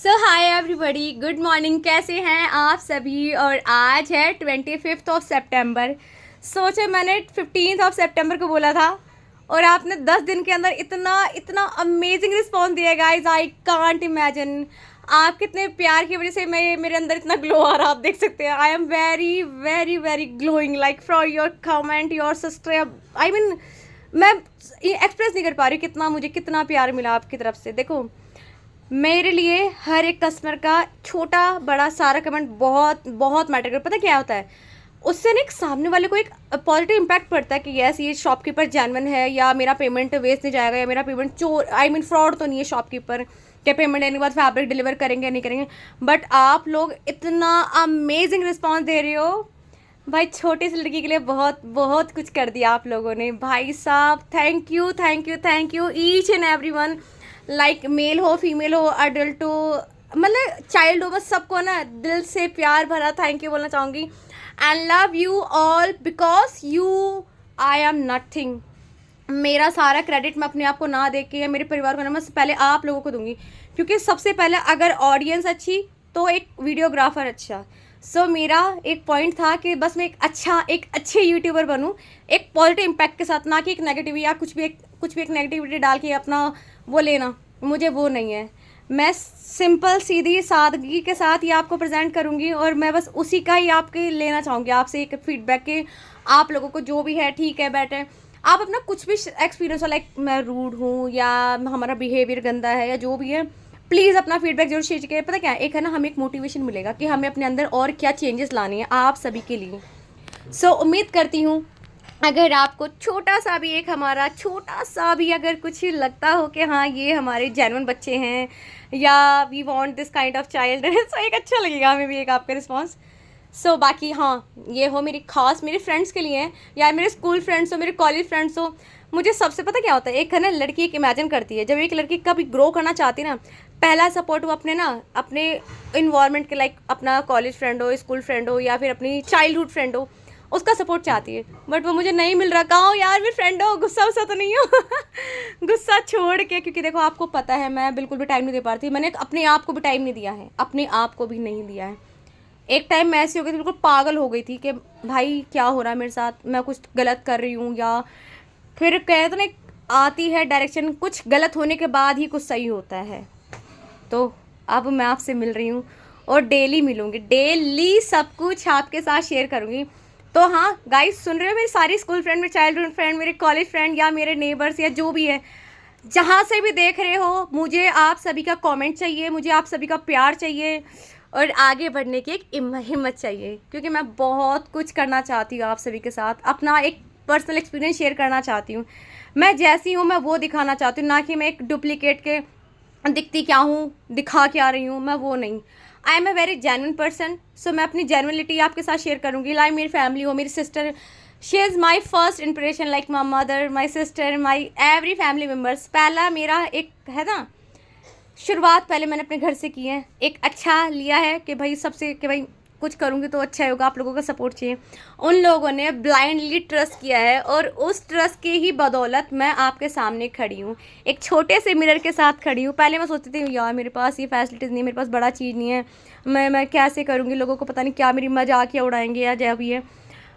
सो hi everybody, good morning. कैसे हैं आप सभी? और आज है 25 सितंबर। सोचे मैंने 15 सितंबर को बोला था और आपने 10 दिन के अंदर इतना इतना अमेजिंग रिस्पॉन्स दिया गाइज, आई कांट इमेजिन। आप कितने प्यार की वजह से मैं मेरे अंदर इतना ग्लो आ रहा, आप देख सकते हैं। आई am very very very glowing like for your comment, your subscribe. I mean मैं एक्सप्रेस नहीं कर पा रही कितना मुझे कितना प्यार मिला आपकी तरफ से। देखो, मेरे लिए हर एक कस्टमर का छोटा बड़ा सारा कमेंट बहुत बहुत मैटर करता। पता क्या होता है, उससे ना एक सामने वाले को एक पॉजिटिव इम्पैक्ट पड़ता है कि यस, ये शॉपकीपर जेन्युइन है, या मेरा पेमेंट वेस्ट नहीं जाएगा, या मेरा पेमेंट चोर आई मीन फ्रॉड तो नहीं है शॉपकीपर के। पेमेंट देने के बाद फैब्रिक डिलीवर करेंगे नहीं करेंगे। बट आप लोग इतना अमेजिंग रिस्पॉन्स दे रहे हो भाई। छोटी सी लड़की के लिए बहुत बहुत कुछ कर दिया आप लोगों ने भाई साहब। Thank you thank you thank you each and every one. Like male हो, फीमेल हो, अडल्ट हो, मतलब चाइल्ड हो, बस सबको ना दिल से प्यार भरा थैंक यू बोलना चाहूँगी। And love you all because you I am nothing. मेरा सारा क्रेडिट मैं अपने आप को ना दे के या मेरे परिवार को ना, मैं पहले आप लोगों को दूंगी। क्योंकि सबसे पहले अगर ऑडियंस अच्छी तो एक वीडियोग्राफर अच्छा। सो मेरा एक पॉइंट था कि बस मैं एक अच्छे यूट्यूबर बनूं, एक पॉजिटिव इम्पैक्ट के साथ, ना कि एक नेगेटिव या कुछ भी एक नेगेटिविटी डाल के अपना वो लेना। मुझे वो नहीं है। मैं सिंपल सीधी सादगी के साथ ये आपको प्रेजेंट करूँगी और मैं बस उसी का ही आपके लेना चाहूँगी आपसे एक फीडबैक के। आप लोगों को जो भी है ठीक है बेटर, आप अपना कुछ भी एक्सपीरियंस हो, लाइक मैं रूड हूँ या हमारा बिहेवियर गंदा है या जो भी है, प्लीज़ अपना फीडबैक जरूर शेयर करें। पता क्या एक है ना, हमें एक मोटिवेशन मिलेगा कि हमें अपने अंदर और क्या चेंजेस लानी है आप सभी के लिए। सो उम्मीद करती हूँ अगर आपको छोटा सा भी एक हमारा छोटा सा भी अगर कुछ लगता हो कि हाँ ये हमारे जेन्युइन बच्चे हैं या we want this kind of child so एक अच्छा लगेगा हमें भी एक आपका रिस्पॉन्स। सो बाकी हाँ, ये हो मेरी खास मेरे फ्रेंड्स के लिए हैं या मेरे स्कूल फ्रेंड्स हो, मेरे कॉलेज फ्रेंड्स हो। मुझे सबसे पता क्या होता है, एक है ना लड़की एक इमेजिन करती है, जब एक लड़की कभी ग्रो करना चाहती है ना, पहला सपोर्ट वो अपने ना अपने इन्वायरमेंट के, लाइक अपना कॉलेज फ्रेंड हो, स्कूल फ्रेंड हो या फिर अपनी चाइल्डहुड फ्रेंड हो, उसका सपोर्ट चाहती है। बट वो मुझे नहीं मिल रहा। कहाँ हो यार मेरे फ्रेंड हो, गुस्सा वुस्सा तो नहीं हो गुस्सा छोड़ के, क्योंकि देखो आपको पता है मैं बिल्कुल भी टाइम नहीं दे पाती। मैंने अपने आप को भी टाइम नहीं दिया है, अपने आप को भी नहीं दिया है। एक टाइम मैं ऐसी हो गई थी, बिल्कुल पागल हो गई थी कि भाई क्या हो रहा है मेरे साथ, मैं कुछ गलत कर रही हूँ या फिर कहते तो ना आती है डायरेक्शन, कुछ गलत होने के बाद ही कुछ सही होता है। तो अब मैं आपसे मिल रही हूँ और डेली मिलूँगी, डेली सब कुछ आपके साथ शेयर करूँगी। तो हाँ गाइस, सुन रहे हो, मेरी सारी स्कूल फ्रेंड, मेरे चाइल्डहुड फ्रेंड, मेरे कॉलेज फ्रेंड या मेरे नेबर्स या जो भी है, जहाँ से भी देख रहे हो, मुझे आप सभी का कमेंट चाहिए, मुझे आप सभी का प्यार चाहिए और आगे बढ़ने की एक हिम्मत चाहिए। क्योंकि मैं बहुत कुछ करना चाहती हूँ आप सभी के साथ, अपना एक पर्सनल एक्सपीरियंस शेयर करना चाहती हूँ। मैं जैसी हूँ मैं वो दिखाना चाहती हूँ, ना कि मैं एक डुप्लीकेट के दिखती क्या हूँ, दिखा क्या रही हूँ, मैं वो नहीं। I am a very genuine person. So मैं अपनी जेन्युइनिटी आपके साथ शेयर करूँगी। लाइक मेरी फैमिली हो, मेरी sister, she is my first inspiration, like my mother, my sister, my every family members. पहला मेरा एक है ना, शुरुआत पहले मैंने अपने घर से की है, एक अच्छा लिया है कि भाई सबसे कि भाई कुछ करूँगी तो अच्छा होगा, आप लोगों का सपोर्ट चाहिए। उन लोगों ने ब्लाइंडली ट्रस्ट किया है और उस ट्रस्ट की ही बदौलत मैं आपके सामने खड़ी हूँ, एक छोटे से मिरर के साथ खड़ी हूँ। पहले मैं सोचती थी यार मेरे पास ये फैसिलिटीज़ नहीं, मेरे पास बड़ा चीज़ नहीं है, मैं कैसे करूँगी, लोगों को पता नहीं क्या मेरी मजाक या उड़ाएंगे या जो भी है।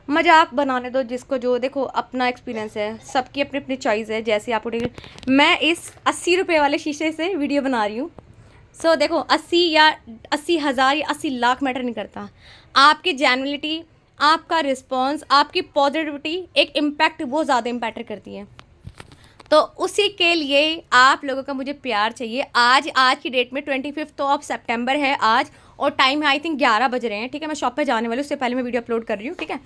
मजाक बनाने दो जिसको जो, देखो अपना एक्सपीरियंस है, सबकी अपनी अपनी चॉइस है, जैसे आप उठेंगे। मैं इस 80 रुपये वाले शीशे से वीडियो बना रही हूँ। सो देखो 80 या 80,000 या 80 लाख मैटर नहीं करता। आपकी जेन्युइनिटी, आपका रिस्पॉन्स, आपकी पॉजिटिविटी, एक इम्पैक्ट वो ज़्यादा मैटर करती है। तो उसी के लिए आप लोगों का मुझे प्यार चाहिए। आज की डेट में 25 सितंबर है आज, और टाइम है आई थिंक 11 बज रहे हैं। ठीक है, मैं शॉप पे जाने वाली हूँ, उससे पहले मैं वीडियो अपलोड कर रही हूँ। ठीक है,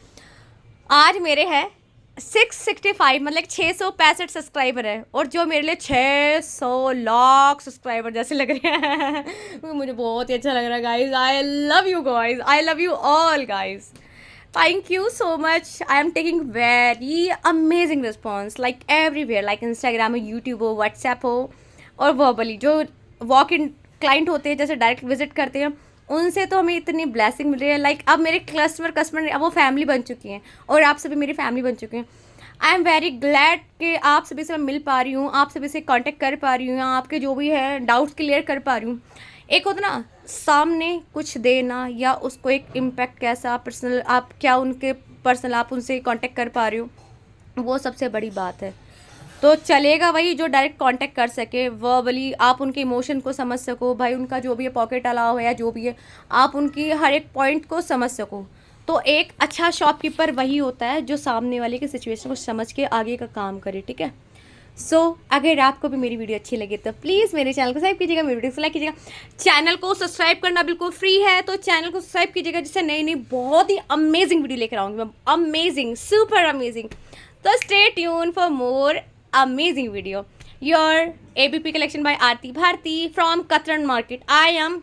आज मेरे है 665, मतलब 665 सब्सक्राइबर है, और जो मेरे लिए 600 लाख सब्सक्राइबर जैसे लग रहे हैं वो मुझे बहुत ही अच्छा लग रहा है guys. I love you guys, I love you all guys, thank you so much. I am taking very amazing response like everywhere, like Instagram हो, यूट्यूब हो, व्हाट्सएप हो, और वर्बली जो वॉक इन क्लाइंट होते हैं, जैसे डायरेक्ट विजिट करते हैं, उनसे तो हमें इतनी ब्लेसिंग मिल रही है। लाइक अब मेरे कस्टमर अब वो फैमिली बन चुकी हैं और आप सभी मेरी फैमिली बन चुके हैं। आई एम वेरी ग्लैड कि आप सभी से मैं मिल पा रही हूँ, आप सभी से कांटेक्ट कर पा रही हूँ, आपके जो भी है डाउट्स क्लियर कर पा रही हूँ। एक होता ना सामने कुछ देना, या उसको एक इम्पैक्ट कैसा पर्सनल, आप क्या उनके पर्सनल आप उनसे कांटेक्ट कर पा रहे हो, वो सबसे बड़ी बात है। तो चलेगा वही जो डायरेक्ट कांटेक्ट कर सके, वर्बली आप उनके इमोशन को समझ सको, भाई उनका जो भी है पॉकेट अलाव है या जो भी है, आप उनकी हर एक पॉइंट को समझ सको। तो एक अच्छा शॉपकीपर वही होता है जो सामने वाले की सिचुएशन को समझ के आगे का काम करे, ठीक है। सो अगर आपको भी मेरी वीडियो अच्छी लगे तो प्लीज़ मेरे चैनल को सब्सक्राइब कीजिएगा, मेरी वीडियो को लाइक कीजिएगा। चैनल को सब्सक्राइब करना बिल्कुल फ्री है, तो चैनल को सब्सक्राइब कीजिएगा, जिससे नई नई बहुत ही अमेजिंग वीडियो लेकर आऊँगी मैं, अमेजिंग, सुपर अमेजिंग। तो stay tune for more amazing video. Your ABP collection by Aarti Bharti from Katran Market. I am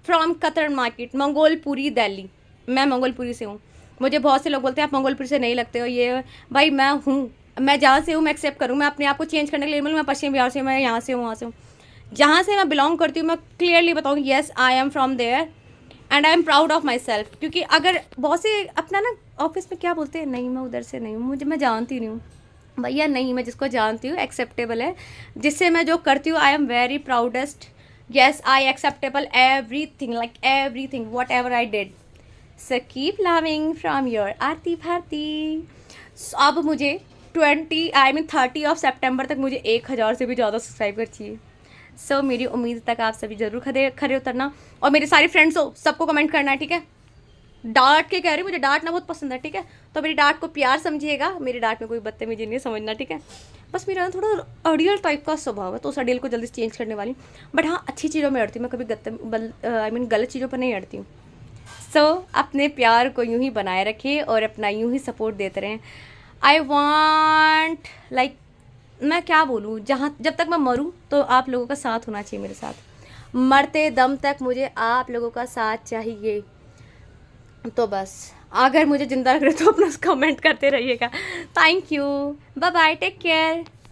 from Katran Market, Mangolpuri Delhi. मैं मंगोलपुरी से हूँ। मुझे बहुत से लोग बोलते हैं आप मंगोलपुरी से नहीं लगते हो, ये भाई मैं हूँ, मैं जहाँ से हूँ मैं एक्सेप्ट करूँ, मैं अपने आप को चेंज करने के लिए बोलूँ मैं पश्चिम बिहार से, मैं यहाँ से हूँ, वहाँ से हूँ, जहाँ से मैं बिलोंग करती हूँ मैं क्लियरली बताऊँगी yes I am from there and I am proud of myself. क्योंकि अगर बहुत से अपना ना ऑफिस में क्या बोलते हैं, नहीं मैं उधर से नहीं हूँ, मुझे मैं जानती नहीं हूँ, भैया नहीं, मैं जिसको जानती हूँ एक्सेप्टेबल है, जिससे मैं जो करती हूँ I am very proudest, yes I acceptable everything, like everything whatever I did. So keep loving from your Aarti Bharti. अब मुझे 30 ऑफ सेप्टेम्बर तक मुझे 1000 से भी ज़्यादा सब्सक्राइबर चाहिए। सो मेरी उम्मीद तक आप सभी ज़रूर खड़े उतरना, और मेरे सारे फ्रेंड्स हो सबको कमेंट करना है, ठीक है। डांट के कह रही हूँ, मुझे डांटना बहुत पसंद है, ठीक है। तो मेरी डांट को प्यार समझिएगा, मेरी डांट में कोई बदतमीजी नहीं समझना, ठीक है। बस मेरा ना थोड़ा अड़ियल टाइप का स्वभाव है, तो उस अड़ियल को जल्दी चेंज करने वाली, बट हाँ अच्छी चीज़ों में अड़ती हूँ मैं, कभी गलत चीज़ों पर नहीं अड़ती हूँ। सो अपने प्यार को यूँ ही बनाए रखें और अपना यूँ ही सपोर्ट देते रहें। आई वॉन्ट लाइक, मैं क्या बोलूँ, जहाँ जब तक मैं मरूँ तो आप लोगों का साथ होना चाहिए मेरे साथ, मरते दम तक मुझे आप लोगों का साथ चाहिए। तो बस अगर मुझे ज़िंदा रख रहे तो अपना कमेंट करते रहिएगा। Thank you, bye bye, take care.